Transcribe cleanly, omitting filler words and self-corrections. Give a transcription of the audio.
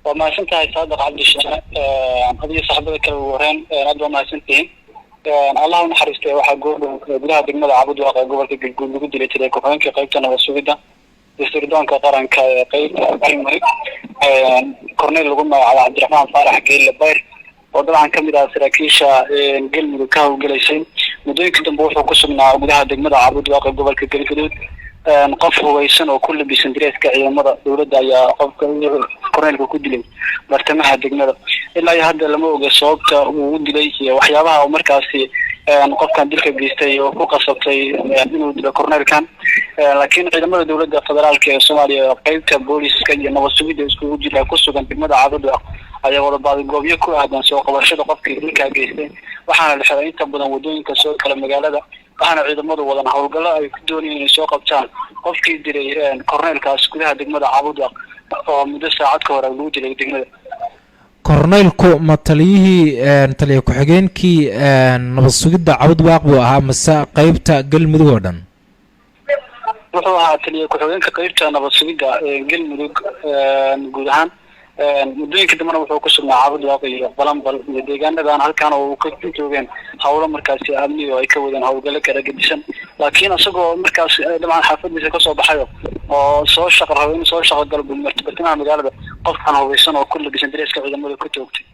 وما سنتها صادق عبد الشهر هذه صاحبة كالورين ندوة ما سنتين الله نحرسته وحقول بلها دقمة عبد واقع قبل تقول بقول لي ترى كفاين كقيبتنا والسويدة يستردون كقرن كقيبت أمري كورنيل لقمة على عبد الرحمن فارح قيل لبير وطبعا كم إذا سراكيشة قل ملكه وقليسين مدوي كدم بوح وقسمنا بلها دقمة عبد واقع قبل كقيل كدود نقف هو يسن وكل بيسندريس كعيا مرة دولة يا قف كورنيل كودلي برتمها دقمة إلا يهدى لما وجد صوت ودلي وحيابها ومركزي نقف كان دلك بيستي وفوق صوتي إنه دل كورنيل كان لكن عندما الدولة الفدرال كالصومالية قيمة بوليس كي نوصل يسكو جل كوسو كان بالمدى عدد أي والله بعض الجوبية كل هذا سوق ورشة قف كي دلك بيستي وحنا الحرائين تبدو ودون كسوق كلام مجال waxaana ciidamadu wadan hawlgalo ay ku doonayeen soo qabtaan qofkii diray korneelkaas gudaha degmada Caabuda oo muddo saacad ka hor lagu dilay degmada korneelku ma taliye ku xigeenkii nabad sugidda Caabuda buu ahaa mase qaybta galmudug oo dhan wuxuu ahaa taliye ku xigeenka qaybta nabad sugidda galmudug guud ahaan mudooyinka damana wuxuu ku sugnaa Caabuda iyo balanbal iyo deegaanadan halkaan oo ka joogeen hawlo markaas amni oo ay ka wadaan hawlgalo kala gedisan laakiin asagoo markaas dhamaan xaafadiisa ka soo baxayo oo soo shaqo gal bulmartibada magaalada qofkan hubeysan oo kullu bisan dareeska ciidamada ku joogtay